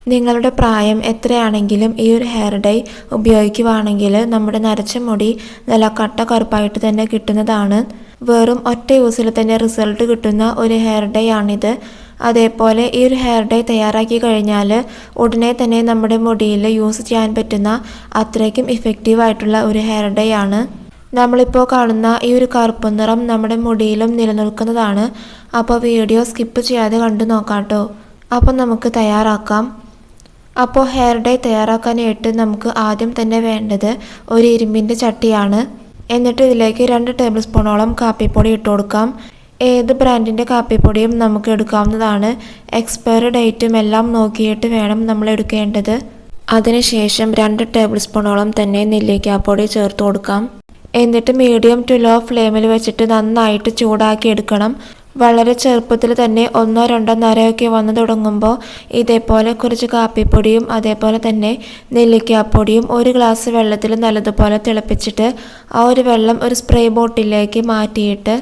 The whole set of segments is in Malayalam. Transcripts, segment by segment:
നിങ്ങളുടെ പ്രായം എത്രയാണെങ്കിലും ഈ ഒരു ഹെയർ ഡൈ ഉപയോഗിക്കുകയാണെങ്കിൽ നമ്മുടെ നരച്ച മുടി നല്ല കട്ട കറുപ്പായിട്ട് തന്നെ കിട്ടുന്നതാണ്. വെറും ഒറ്റ യൂസിൽ തന്നെ റിസൾട്ട് കിട്ടുന്ന ഒരു ഹെയർ ഡൈ ആണിത്. അതേപോലെ ഈ ഒരു ഹെയർ ഡൈ തയ്യാറാക്കി കഴിഞ്ഞാൽ ഉടനെ തന്നെ നമ്മുടെ മുടിയിൽ യൂസ് ചെയ്യാൻ പറ്റുന്ന അത്രയ്ക്കും ഇഫക്റ്റീവ് ആയിട്ടുള്ള ഒരു ഹെയർ ഡൈ ആണ്. നമ്മളിപ്പോൾ കാണുന്ന ഈ ഒരു കറുപ്പ് നിറം നമ്മുടെ മുടിയിലും നിലനിൽക്കുന്നതാണ്. അപ്പോൾ വീഡിയോ സ്കിപ്പ് ചെയ്യാതെ കണ്ടു നോക്കാം കേട്ടോ. അപ്പോൾ നമുക്ക് തയ്യാറാക്കാം. അപ്പോൾ ഹെയർ ഡൈ തയ്യാറാക്കാനായിട്ട് നമുക്ക് ആദ്യം തന്നെ വേണ്ടത് ഒരു ഇരുമ്പിൻ്റെ ചട്ടിയാണ്. എന്നിട്ട് ഇതിലേക്ക് 2 ടേബിൾ സ്പൂണോളം കാപ്പിപ്പൊടി ഇട്ട് കൊടുക്കാം. ഏത് ബ്രാൻഡിൻ്റെ കാപ്പിപ്പൊടിയും നമുക്ക് എടുക്കാവുന്നതാണ്. എക്സ്പയറി ഡേറ്റും എല്ലാം നോക്കിയിട്ട് വേണം നമ്മൾ എടുക്കേണ്ടത്. അതിനുശേഷം 2 ടേബിൾ സ്പൂണോളം തന്നെ നെല്ലിക്കാപ്പൊടി ചേർത്ത് കൊടുക്കാം. എന്നിട്ട് മീഡിയം ടു ലോ ഫ്ലെയിമിൽ വെച്ചിട്ട് നന്നായിട്ട് ചൂടാക്കി എടുക്കണം. വളരെ ചെറുപ്പത്തിൽ തന്നെ 1-2 നരയൊക്കെ വന്നു തുടങ്ങുമ്പോൾ ഇതേപോലെ കുറച്ച് കാപ്പിപ്പൊടിയും അതേപോലെ തന്നെ നെല്ലിക്കാപ്പൊടിയും 1 ഗ്ലാസ് വെള്ളത്തിൽ നല്ലതുപോലെ തിളപ്പിച്ചിട്ട് ആ ഒരു വെള്ളം ഒരു സ്പ്രേ ബോട്ടിലേക്ക് മാറ്റിയിട്ട്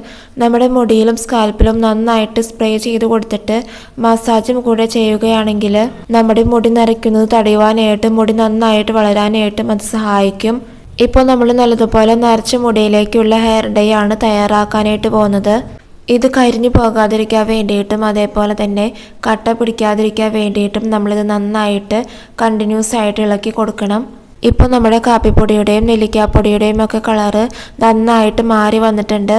നമ്മുടെ മുടിയിലും സ്കാൽപ്പിലും നന്നായിട്ട് സ്പ്രേ ചെയ്ത് കൊടുത്തിട്ട് മസാജും കൂടെ ചെയ്യുകയാണെങ്കിൽ നമ്മുടെ മുടി നരയ്ക്കുന്നത് തടയുവാനായിട്ട് മുടി നന്നായിട്ട് വളരാനായിട്ടും അത് സഹായിക്കും. ഇപ്പോൾ നമ്മൾ നല്ലതുപോലെ നരച്ച മുടിയിലേക്കുള്ള ഹെയർ ഡൈ ആണ് തയ്യാറാക്കാനായിട്ട് പോകുന്നത്. ഇത് കരിഞ്ഞു പോകാതിരിക്കാൻ വേണ്ടിയിട്ടും അതേപോലെ തന്നെ കട്ട പിടിക്കാതിരിക്കാൻ വേണ്ടിയിട്ടും നമ്മളിത് നന്നായിട്ട് കണ്ടിന്യൂസ് ആയിട്ട് ഇളക്കി കൊടുക്കണം. ഇപ്പോൾ നമ്മുടെ കാപ്പിപ്പൊടിയുടെയും നെല്ലിക്കാപ്പൊടിയുടെയും ഒക്കെ കളറ് നന്നായിട്ട് മാറി വന്നിട്ടുണ്ട്.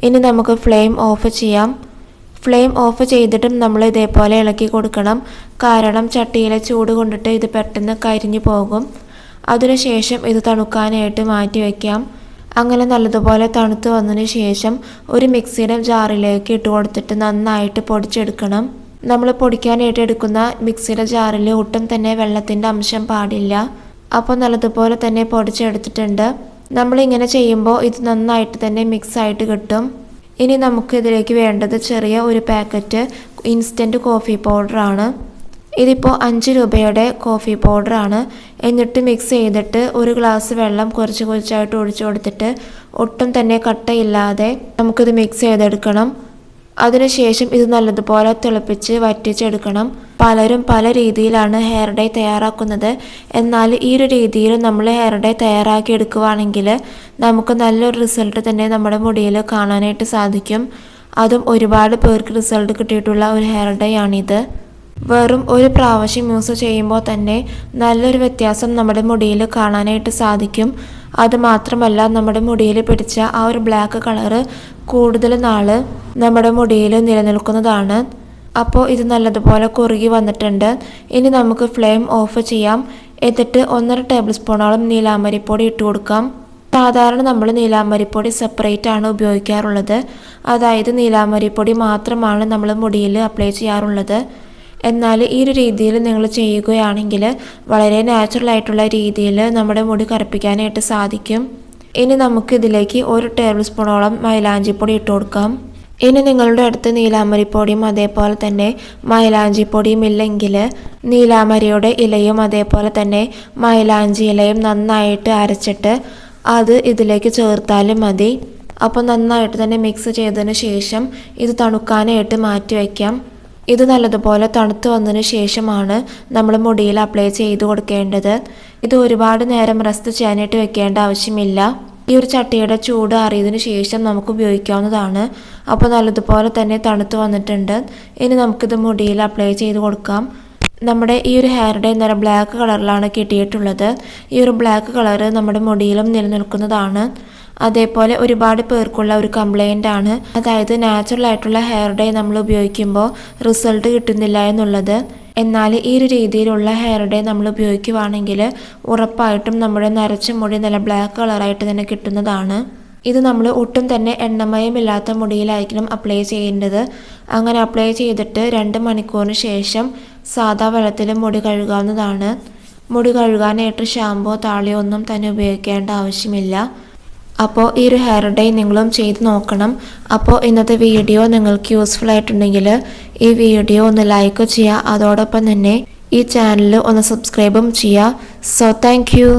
ഇനി നമുക്ക് ഫ്ലെയിം ഓഫ് ചെയ്യാം. ഫ്ലെയിം ഓഫ് ചെയ്തിട്ടും നമ്മൾ ഇതേപോലെ ഇളക്കി കൊടുക്കണം. കാരണം ചട്ടിയിലെ ചൂട് കൊണ്ടിട്ട് ഇത് പെട്ടെന്ന് കരിഞ്ഞു പോകും. അതിനുശേഷം ഇത് തണുക്കാനായിട്ട് മാറ്റി വയ്ക്കാം. അങ്ങനെ നല്ലതുപോലെ തണുത്ത് വന്നതിന് ശേഷം ഒരു മിക്സിയുടെ ജാറിലേക്ക് ഇട്ട് കൊടുത്തിട്ട് നന്നായിട്ട് പൊടിച്ചെടുക്കണം. നമ്മൾ പൊടിക്കാനായിട്ട് എടുക്കുന്ന മിക്സിയുടെ ജാറിൽ ഒട്ടും തന്നെ വെള്ളത്തിൻ്റെ അംശം പാടില്ല. അപ്പോൾ നല്ലതുപോലെ തന്നെ പൊടിച്ചെടുത്തിട്ടുണ്ട്. നമ്മളിങ്ങനെ ചെയ്യുമ്പോൾ ഇത് നന്നായിട്ട് തന്നെ മിക്സ് ആയിട്ട് കിട്ടും. ഇനി നമുക്ക് ഇതിലേക്ക് വേണ്ടത് ചെറിയ ഒരു പാക്കറ്റ് ഇൻസ്റ്റൻറ്റ് കോഫി പൗഡറാണ്. ഇതിപ്പോൾ 5 രൂപയുടെ കോഫി പൗഡറാണ്. എന്നിട്ട് മിക്സ് ചെയ്തിട്ട് 1 ഗ്ലാസ് വെള്ളം കുറച്ച് കുറച്ചായിട്ട് ഒഴിച്ചു കൊടുത്തിട്ട് ഒട്ടും തന്നെ കട്ടയില്ലാതെ നമുക്കിത് മിക്സ് ചെയ്തെടുക്കണം. അതിനുശേഷം ഇത് നല്ലതുപോലെ തിളപ്പിച്ച് വറ്റിച്ചെടുക്കണം. പലരും പല രീതിയിലാണ് ഹെയർ ഡൈ തയ്യാറാക്കുന്നത്. എന്നാൽ ഈ ഒരു രീതിയിൽ നമ്മൾ ഹെയർ ഡൈ തയ്യാറാക്കി എടുക്കുകയാണെങ്കിൽ നമുക്ക് നല്ലൊരു റിസൾട്ട് തന്നെ നമ്മുടെ മുടിയിൽ കാണാനായിട്ട് സാധിക്കും. അതും ഒരുപാട് പേർക്ക് റിസൾട്ട് കിട്ടിയിട്ടുള്ള ഒരു ഹെയർ ഡൈ ആണിത്. വെറും ഒരു പ്രാവശ്യം യൂസ് ചെയ്യുമ്പോൾ തന്നെ നല്ലൊരു വ്യത്യാസം നമ്മുടെ മുടിയിൽ കാണാനായിട്ട് സാധിക്കും. അതുമാത്രമല്ല നമ്മുടെ മുടിയിൽ പിടിച്ച ആ ഒരു ബ്ലാക്ക് കളറ് കൂടുതൽ നാൾ നമ്മുടെ മുടിയിൽ നിലനിൽക്കുന്നതാണ്. അപ്പോൾ ഇത് നല്ലതുപോലെ കുറുകി വന്നിട്ടുണ്ട്. ഇനി നമുക്ക് ഫ്ലെയിം ഓഫ് ചെയ്യാം. എന്നിട്ട് 1.5 ടേബിൾ സ്പൂണോളം നീലാമരിപ്പൊടി ഇട്ട് കൊടുക്കാം. സാധാരണ നമ്മൾ നീലാമരിപ്പൊടി സെപ്പറേറ്റ് ആണ് ഉപയോഗിക്കാറുള്ളത്. അതായത് നീലാമരിപ്പൊടി മാത്രമാണ് നമ്മൾ മുടിയിൽ അപ്ലൈ ചെയ്യാറുള്ളത്. എന്നാൽ ഈ ഒരു രീതിയിൽ നിങ്ങൾ ചെയ്യുകയാണെങ്കിൽ വളരെ നാച്ചുറൽ ആയിട്ടുള്ള രീതിയിൽ നമ്മുടെ മുടി കറുപ്പിക്കാനായിട്ട് സാധിക്കും. ഇനി നമുക്ക് ഇതിലേക്ക് 1 ടേബിൾ സ്പൂണോളം മൈലാഞ്ചിപ്പൊടി ഇട്ട് കൊടുക്കാം. ഇനി നിങ്ങളുടെ അടുത്ത് നീലാമരിപ്പൊടിയും അതേപോലെ തന്നെ മൈലാഞ്ചിപ്പൊടിയും ഇല്ലെങ്കിൽ നീലാമരിയുടെ ഇലയും അതേപോലെ തന്നെ മൈലാഞ്ചി ഇലയും നന്നായിട്ട് അരച്ചിട്ട് അത് ഇതിലേക്ക് ചേർത്താലും മതി. അപ്പോൾ നന്നായിട്ട് തന്നെ മിക്സ് ചെയ്തതിന് ശേഷം ഇത് തണുക്കാനായിട്ട് മാറ്റി വയ്ക്കാം. ഇത് നല്ലതുപോലെ തണുത്ത് വന്നതിന് ശേഷമാണ് നമ്മൾ മുടിയിൽ അപ്ലൈ ചെയ്ത് കൊടുക്കേണ്ടത്. ഇത് ഒരുപാട് നേരം റെസ്റ്റ് ചെയ്യാനായിട്ട് വെക്കേണ്ട ആവശ്യമില്ല. ഈ ഒരു ചട്ടിയുടെ ചൂട് അറിയതിനു ശേഷം നമുക്ക് ഉപയോഗിക്കാവുന്നതാണ്. അപ്പോൾ നല്ലതുപോലെ തന്നെ തണുത്ത് വന്നിട്ടുണ്ട്. ഇനി നമുക്കിത് മുടിയിൽ അപ്ലൈ ചെയ്ത് കൊടുക്കാം. നമ്മുടെ ഈ ഒരു ഹെയർ ഡൈ നിറ ബ്ലാക്ക് കളറിലാണ് കിട്ടിയിട്ടുള്ളത്. ഈ ഒരു ബ്ലാക്ക് കളറ് നമ്മുടെ മുടിയിലും നിലനിൽക്കുന്നതാണ്. അതേപോലെ ഒരുപാട് പേർക്കുള്ള ഒരു കംപ്ലൈൻ്റ് ആണ്, അതായത് നാച്ചുറൽ ആയിട്ടുള്ള ഹെയർ ഡൈ നമ്മൾ ഉപയോഗിക്കുമ്പോൾ റിസൾട്ട് കിട്ടുന്നില്ല എന്നുള്ളത്. എന്നാൽ ഈ ഒരു രീതിയിലുള്ള ഹെയർ ഡൈ നമ്മൾ ഉപയോഗിക്കുകയാണെങ്കിൽ ഉറപ്പായിട്ടും നമ്മുടെ നരച്ച മുടി നല്ല ബ്ലാക്ക് കളറായിട്ട് തന്നെ കിട്ടുന്നതാണ്. ഇത് നമ്മൾ ഒട്ടും തന്നെ എണ്ണമയമില്ലാത്ത മുടിയിലായിരിക്കണം അപ്ലൈ ചെയ്യേണ്ടത്. അങ്ങനെ അപ്ലൈ ചെയ്തിട്ട് 2 മണിക്കൂറിന് ശേഷം സാധാ വെള്ളത്തിൽ മുടി കഴുകാവുന്നതാണ്. മുടി കഴുകാനായിട്ട് ഷാമ്പോ താളിയോ ഒന്നും തന്നെ ഉപയോഗിക്കേണ്ട ആവശ്യമില്ല. അപ്പോൾ ഈ ഒരു ഹെയർ ഡൈ നിങ്ങളും ചെയ്ത് നോക്കണം. അപ്പോൾ ഇന്നത്തെ വീഡിയോ നിങ്ങൾക്ക് യൂസ്ഫുൾ ആയിട്ടുണ്ടെങ്കിൽ ഈ വീഡിയോ ഒന്ന് ലൈക്ക് ചെയ്യുക. അതോടൊപ്പം തന്നെ ഈ ചാനൽ ഒന്ന് സബ്സ്ക്രൈബും ചെയ്യുക. So thank you.